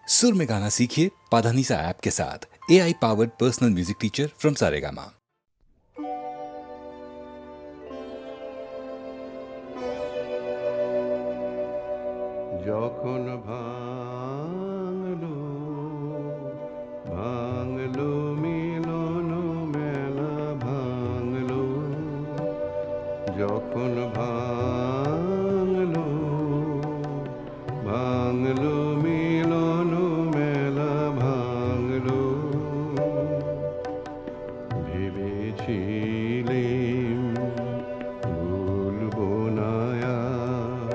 सुर में गाना सीखिए पाधानीसा ऐप के साथ। AI powered personal music teacher from Saregama. যখন ভাঙলো ভাঙলো মিলন মেলা ভাঙলো, যখন ভাঙলো ভাঙলো মিলন মেলা ভাঙলো, ভেবেছিলেম ভুলবো না আর,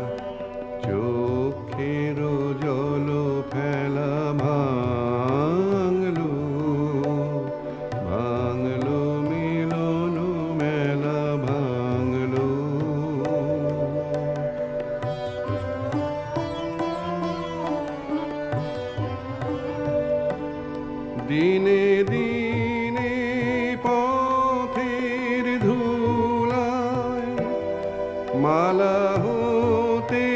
চোখের জল ফেলা ভাঙলো ভাঙলো মিলন মেলা ভাঙলো। দিনে দিনে পথের ধুলায় মালা হতে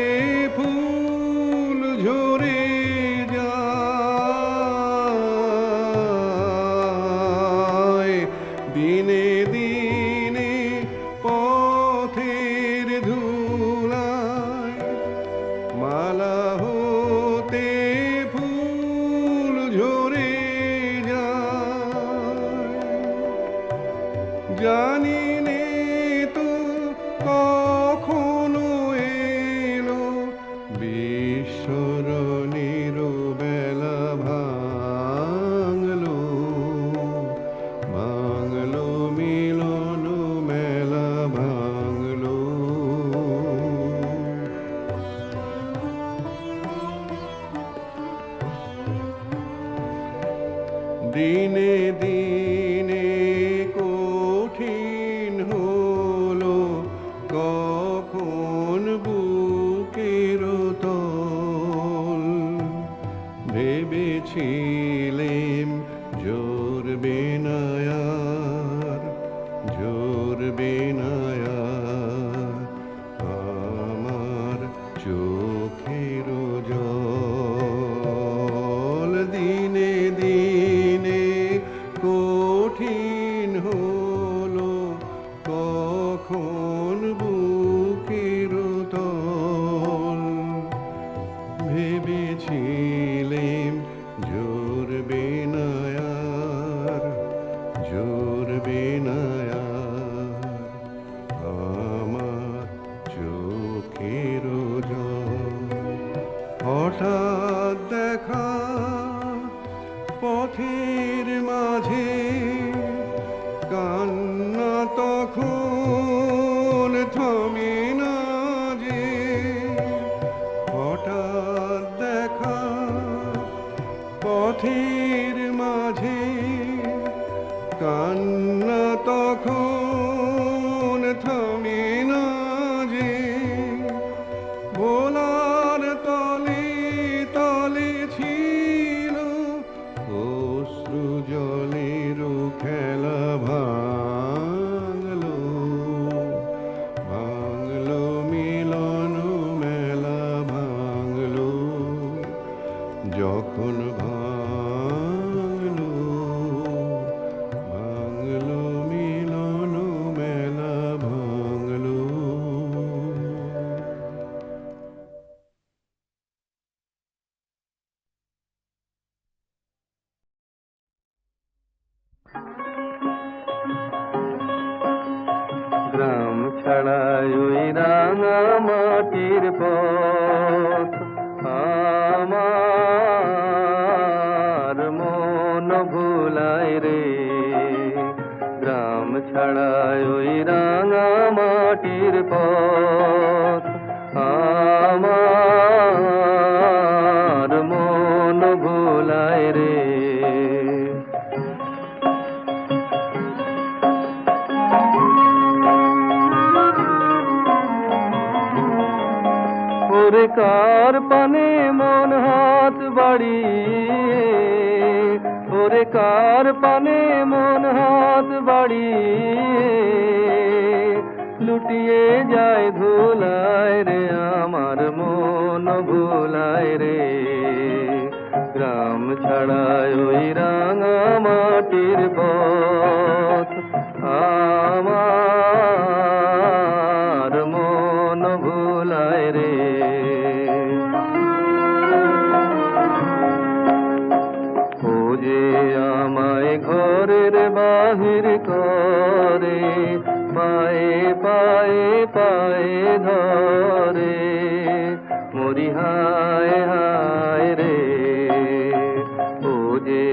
ফুল ঝরে যায়, দিনে দিনে পথের ধুলায় মালা হতে ফুল ঝরে যায়, জানি নে তো কখনো এলো বিস্মরণের বেলা ভাঙলো ভাঙলো মিলন মেলা ভাঙলো। দিনে দিনে কঠিন হলো কখন বুকের তল, ভেবেছিলেম জোরবে না আর জোরবে না আর আমার চোখের জল, দিনে দিনে কঠিন হলো কখন বুকের তল, ভেবেছিলেম জোরবে না আর জোরবে না আর আমার চোখের জল। হঠাৎ দেখা পথের মাঝে কান্না তখন থামে না যে, হঠাৎ দেখা পথের মাঝে কান্না তখন থামে না যে, ভোলার তলে তলে ছিল অশ্রু জলের খেলা ভাঙলো ভাঙলো মিলন মেলা ভাঙলো, যখন ভাঙলো ভাঙলো মিলন মেলা ভাঙলো। গ্রাম ছাড়াই ওই রাঙা মাটির পথ আমার মন ভুলায় রে, গ্রাম ছাড়াই ওই রাঙা মাটির পথ আমার মন ভুলায় রে। ওরে কার পানে মন হাত বাড়িয়ে, ওরে কার পানে মন হাত বাড়িয়ে লুটিয়ে যায় ধুলায় রে, আমার মন ভুলায় রে, গ্রাম গ্রাম ছাড়ায় ওই রাঙা মাটির পথ আমার মন ভুলায় রে। ও যে আমায় ঘরের বাহির করে, পায়ে পায়ে পায়ে ধরে, মরি হায় হায় রে। ও যে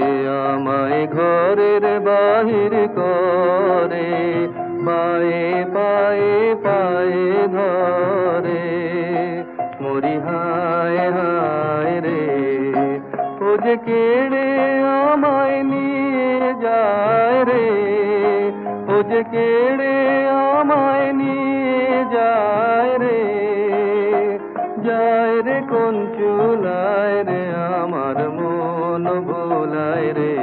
আমায় ঘরের বাহির করে, পায়ে পায়ে পায়ে ধরে, মরি হায় হায় রে। ও যে কেড়ে আমায় নিয়ে যায় রে, ও যে কেড়ে আমায় নিয়ে যায় রে, যায় রে কোন চুলায় রে, আমার মন ভোলায় রে।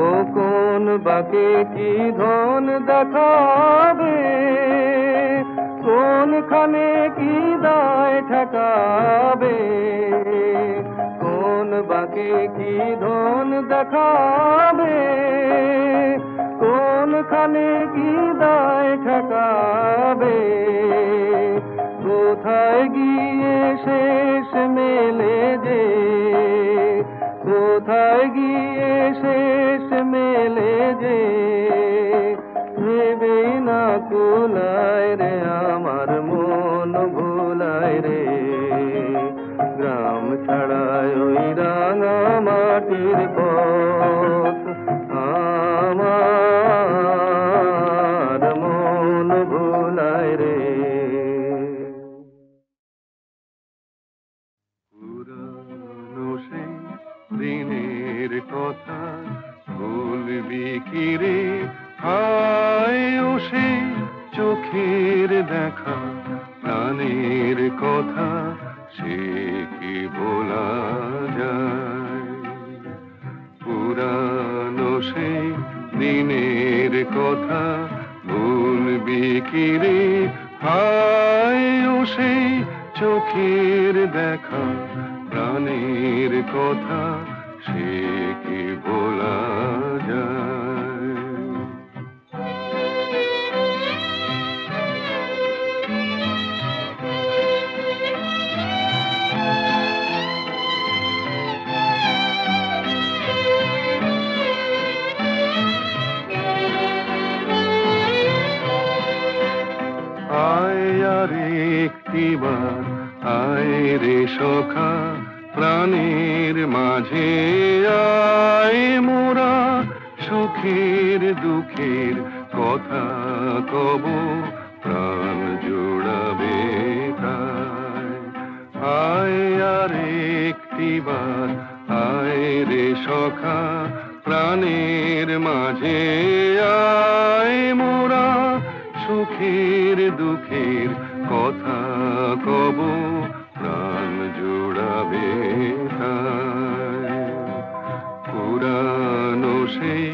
ও কোন বাকে কি ধন দেখাবে, কোনখানে কি দায় ঠেকাবে, কোন বাকে কি ধন দেখাবে, কোনখানে কি দায় ঠেকাবে, কোথায় গিয়ে শেষ মেলে যে, কোথায় গিয়ে শেষ মেলে যে, ভেবে না কুলায় রে, আমার মন ভুলায় রে। গ্রাম ছাড়ায় ওই রাঙা মাটির পথ আমার মন ভুলায় রে। পুরানো সেই দিনের কথা ভুলবি কি রে, হায় ও সেই চোখের দেখা, প্রাণের কথা সে কি ভোলা যায়। পুরানো সেই দিনের কথা ভুলবি কি রে, হায় ও সেই চোখের দেখা, প্রাণের কথা সে কি ভোলা যায়। আয় আর একটিবার আয় রে সখা, প্রাণের মাঝে আয় মোরা, সুখের দুঃখের কথা কব, প্রাণ জোড়াবে তাই। আয় আর একটিবার আয় রে সখা, প্রাণের মাঝে আয় মোরা, সুখের দুঃখের কথা কব, প্রাণ জোড়াবে তাই। পুরানো সেই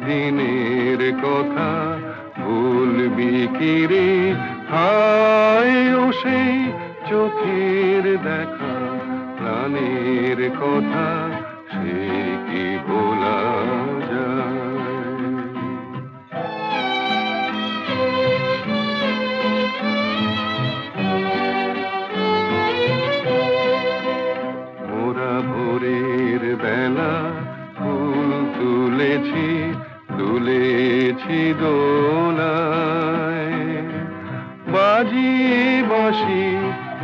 দিনের কথা ভুলবি কি রে, হায় ও সেই চোখের দেখা, প্রাণের কথা সে কি ভোলা যায়। মোরা ভোরের বেলা ফুল তুলেছি, তুলেছি দোলায়, বাজিয়ে বাঁশি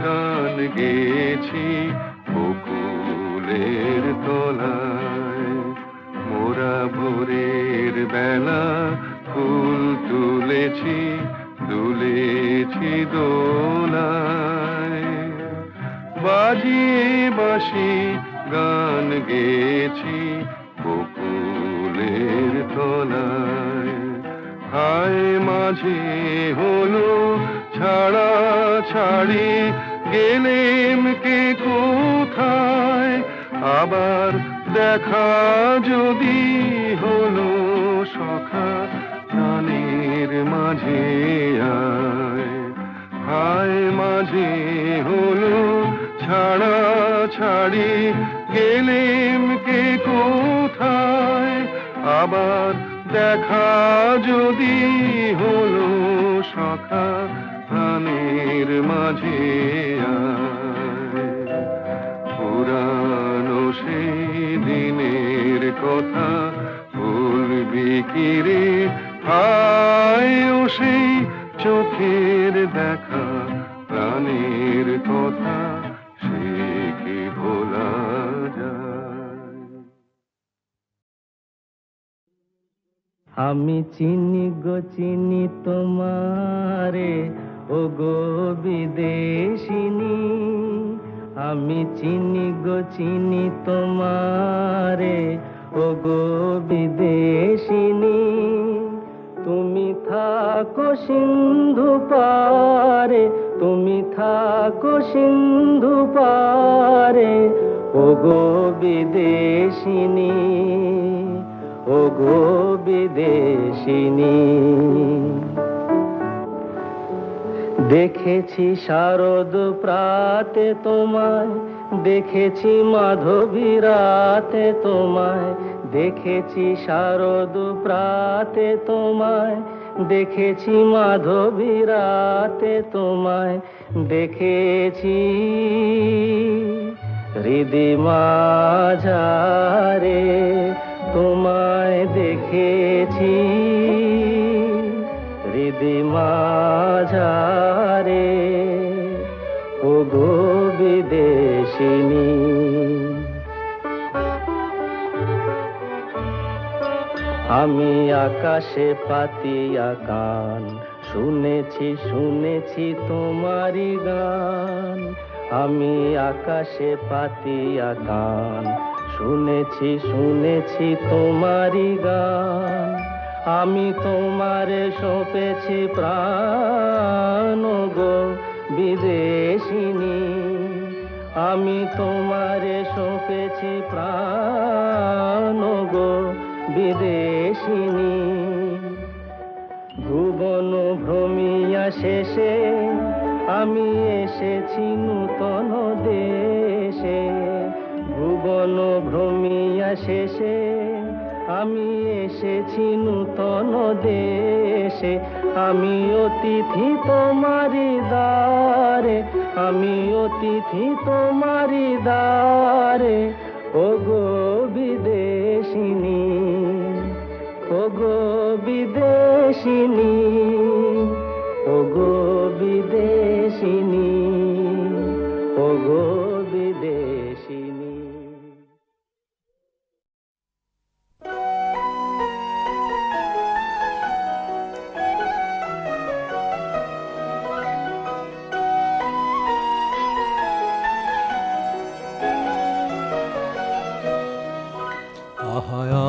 গান গেয়েছি বকুলের তলায়। মোরা ভোরের বেলা ফুল তুলেছি, তুলেছি দোলায়, বাজিয়ে বাঁশি গান গেয়েছি বকুলের তলায়। হায় মাঝে হলো ছাড়া ছাড়ি, গেলেম কে কোথায়, আবার দেখা যদি হলো সখা, প্রাণের মাঝে আয়। হায় মাঝে হলো ছাড়ি গেলেম কে কোথায়, আবার দেখা যদি হলো সখা প্রাণের মাঝে আয়। পুরানো সেই দিনের কথা ভুলবি কি রে হায়, ও সেই চোখের দেখা প্রাণের কথা সে কি ভোলা যায়। আমি চিনি গো চিনি তোমারে, ও গো বিদেশিনী। আমি চিনি গো চিনি তোমারে, ও গো বিদেশিনী। তুমি থাকো সিন্ধু পারে, তুমি থাকো সিন্ধু পারে, ও গো বিদেশিনী, ও গো বিদেশিনী। দেখেছি শারদ প্রাতে তোমায়, দেখেছি মাধবী রাতে তোমায়, দেখেছি শারদ প্রাতে তোমায়, দেখেছি মাধবী রাতে তোমায়, দেখেছি হৃদি মাঝারে তোমায়, দেখেছি হৃদি মাঝারে, ও গো বিদেশিনী। আমি আকাশে পাতিয়া কান, শুনেছি শুনেছি তোমারি গান। আমি আকাশে পাতিয়া কান, শুনেছি শুনেছি তোমারি গান। আমি তোমারে সঁপেছি প্রাণ, গো বিদেশিনী। আমি তোমারে সঁপেছি প্রাণ, গো বিদেশিনী। ভুবন ভ্রমিয়া শেষে আমি এসেছি নূতন দেশে। ভুবন ভ্রমিয়া শেষে আমি এসেছি নূতন দেশে। আমি অতিথি তোমারি দ্বারে, আমি অতিথি তোমারি দ্বারে, ও গো বিদেশিনী, ও গো বিদেশিনী, ও গো বিদেশিনী, ও গো বিদেশিনী।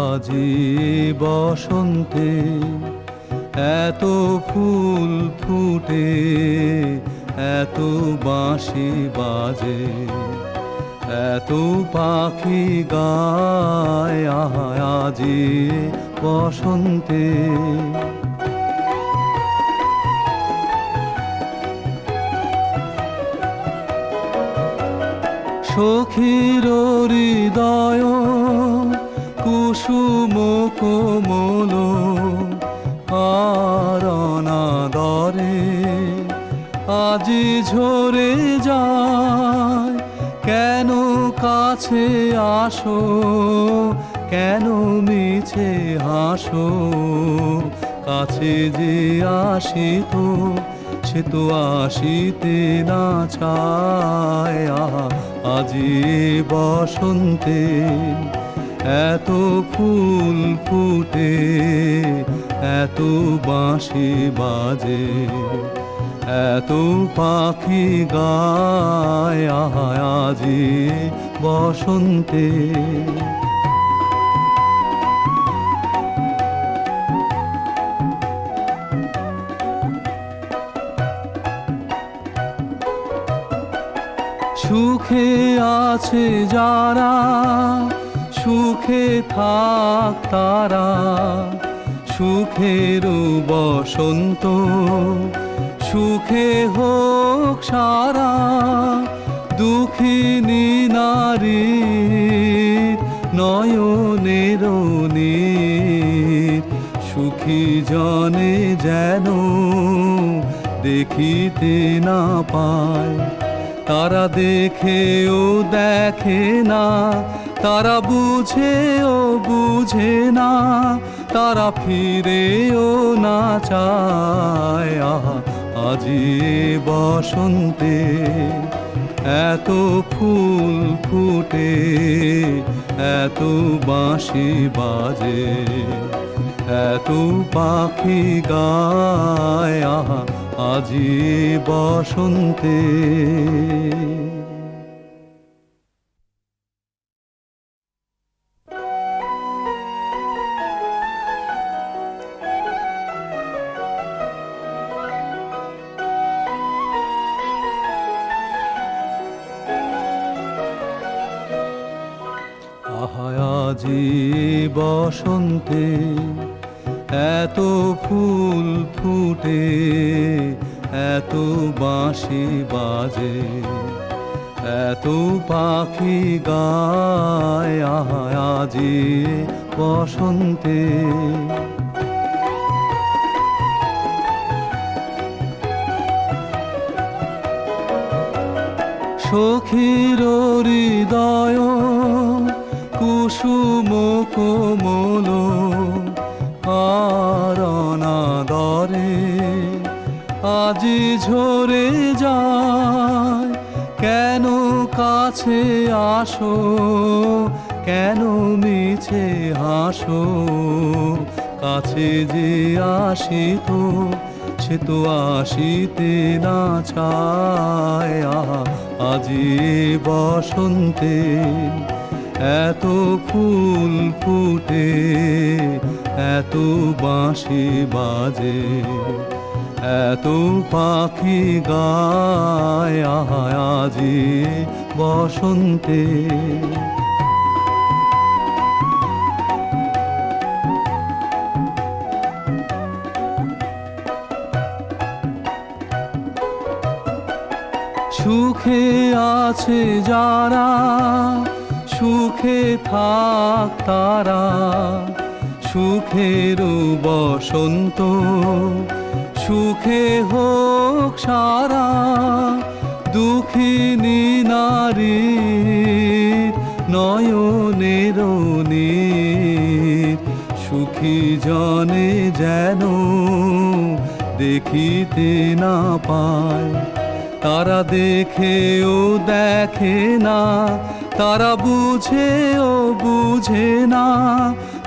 আজি বসন্তে এত ফুল ফুটে, এত বাঁশি বাজে, এত পাখি গায়। আজি বসন্তে সখীর হৃদয় কুসুম কোমল কারণাদরে আজি ঝরে যায়। কেন কাছে আসো, কেন মিছে হাসো, কাছে যে আসিত সে তো আসিতে না চায়। আজি বসন্তে এত ফুল ফুটে, এত বাঁশি বাজে, এত পাখি গায়। আজি বসন্তে সুখে আছে যারা, সুখে থাক তারা, সুখের বসন্ত সুখে হোক সারা। দুঃখিনী নারীর নয়নের নীর, সুখী জনে যেন দেখিতে না পায়। তারা দেখেও দেখে না, তারা বুঝেও বুঝে না, তারা ফিরেও না চায়। আহা, আজি বসন্তে এত ফুল ফুটে, এত বাঁশি বাজে, এত পাখি গায়। আহা, আজি বসন্তে। আহা, আজি বসন্তে এত ফুল ফুটে, এত বাঁশি বাজে, এত পাখি গায়। আহা, আজি বসন্তে। সখীর হৃদয় কুসুম কোমল, কারণাদরে আজি ঝরে যায়। কেন কাছে আসো, কেন মিছে হাসো, কাছে যে আসিত সে তো আসিতে না চায়। আহা, আজি বসন্তে এত ফুল ফুটে, এত বাঁশি বাজে, এত পাখি গায়। আহা, আজি বসন্তে। সুখে আছে যারা, সুখে থাক তারা, সুখের বসন্ত সুখে হোক সারা। দুঃখিনী নারীর নয়নের নীর, সুখী জনে যেন দেখিতে না পায়। তারা দেখেও দেখে না, তারা বুঝেও বুঝে না,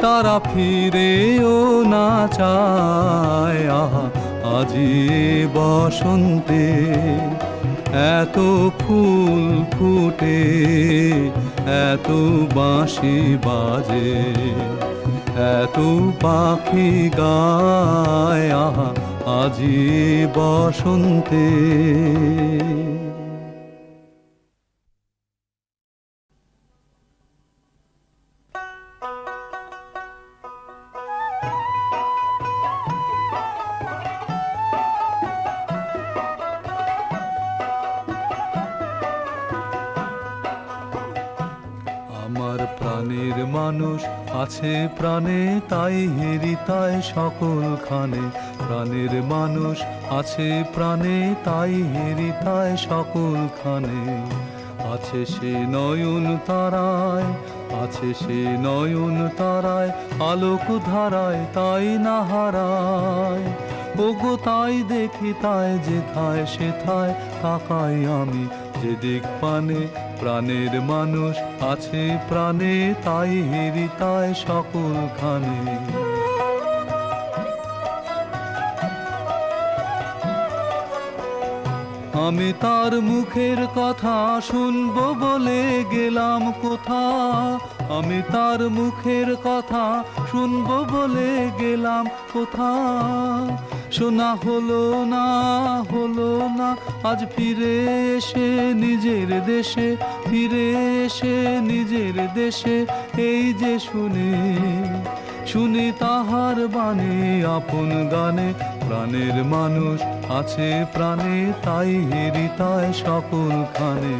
তারা ফিরেও না চায়। আহা, আজি বসন্তে এত ফুল ফুটে, এত বাঁশি বাজে, এত পাখি গায়। আহা, আজি বসন্তে। আমার প্রাণের মানুষ আছে প্রাণে, তাই হেরিতায় সকলখানে। প্রাণের মানুষ আছে প্রাণে, তাই হেরিতায় সকলখানে। আছে সে নয়ন তারায়, আছে সে নয়ন তারায়, আলোক ধারায় তাই না হারায়। ওগো তাই দেখি তাই যেথায় সেথায় তাকাই আমি, যেদিক পানে প্রাণের মানুষ আছে প্রাণে, তাই হেরিতায় সকলখানে। আমি তার মুখের কথা শুনবো বলে গেলাম কোথা, আমি তার মুখের কথা শুনবো বলে গেলাম কোথা। শোনা হলো না, হলো না, আজ ফিরে এসে নিজের দেশে, ফিরে এসে নিজের দেশে। এই যে শুনি শুনি তাহার বাণী আপন গানে। প্রাণের মানুষ আছে প্রাণে, তাই হেরিতায় সকলখানে।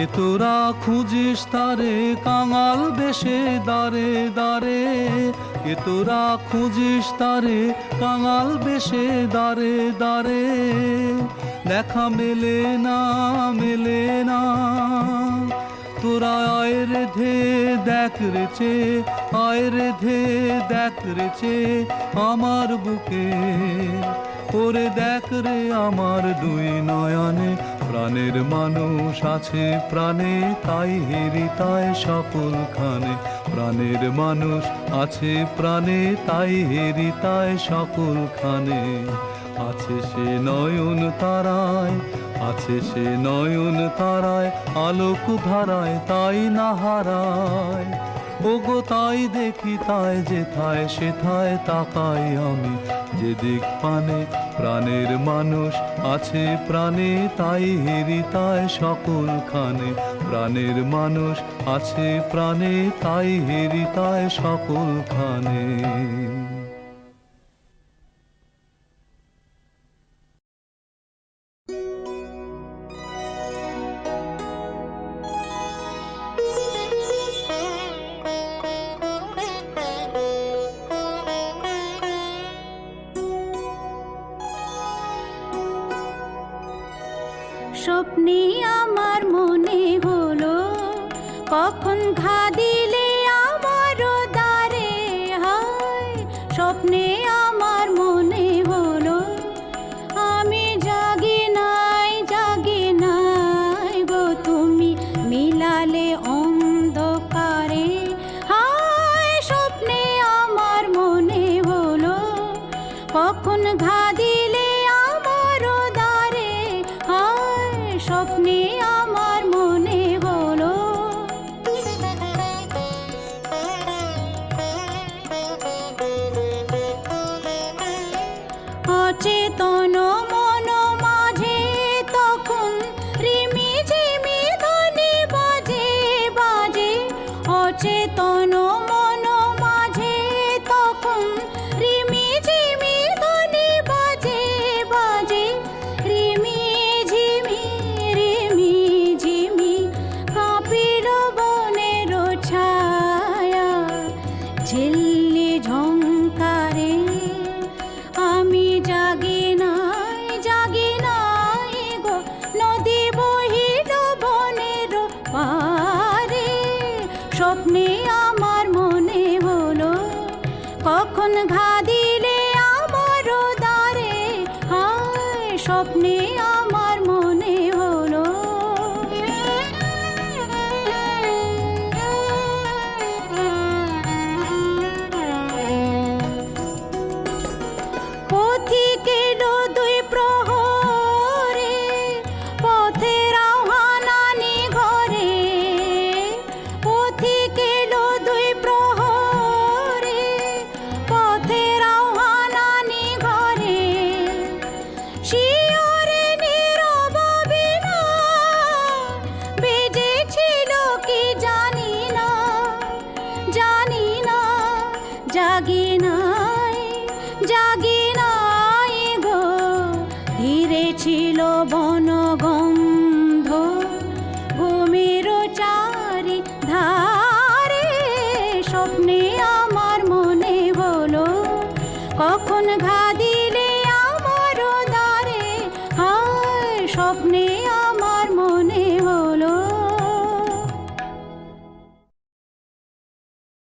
কে তোরা খুঁজিস তারে কাঙাল বেশে দাঁড়ে দাঁড়ে, কে তোরা খুঁজিস তারে কাঙাল বেশে দাঁড়ে দাঁড়ে, দেখা মেলে না মেলে না। তোরা আয় রে ধে দেখ রেছে, আয় রে ধে দেখ রেছে আমার বুকে, ওরে দেখ রে আমার দুই নয়নে, প্রাণের মানুষ আছে প্রাণে তাই হেরি তাই সকল খানে, প্রাণের মানুষ আছে প্রাণে তাই হেরি তাই সকল খানে। আছে সে নয়ন তারায়, আছে সে নয়ন তারায়, আলোক ধারায় তাই না হারায়, ওগো তাই দেখি তাই যেথায় সেথায় তাকাই আমি, যেদিক পানে প্রাণের মানুষ আছে প্রাণে তাই হেরি তাই সকল খানে, প্রাণের মানুষ আছে প্রাণে তাই হেরি তাই সকল খানে। স্বপ্নে আমার মনে হলো কখন ঘা দিলে আমার দ্বারে, হায় স্বপ্নে আমার মনে হলো আমি জাগি নাই গো তুমি মিলালে অন্ধকারে, হায় স্বপ্নে আমার মনে হলো কখন ঘা দিলে আমার দ্বারে, হায় স্বপ্নে আমার মনে হলো। অচেতন মন মাঝে তখন রিমি ঝিমি ধ্বনি বাজে বাজে, অচেতন মন মাঝে তখন রিমি ঝিমি ধ্বনি বাজে বাজে, রিমি ঝিমি কাঁপিল বনের ছায়া, ঝিল্লি ঝংকারে আমি জাগি নাই গো নদী বহিল বনের পারে, স্বপ্নে আমার মনে হলো কখন ঘা দিলে আমার দ্বারে, হায় স্বপ্নে আমার মনে হলো। পথিক এলো দুই প্রহরে, পথের আহ্বানানি ঘরে, পথিক এলো দুই প্রহরে, পথের আহ্বানানি ঘরে, শিয়রে নীরব বিনা বেজেছিল কি জানি না, জাগি নাই গো, ধীরে ছিল বনগন্ধ ভূমির চারি ধারে, স্বপ্নে আমার মনে হলো কখন ঘা দিলে আমার দ্বারে, হায় স্বপ্নে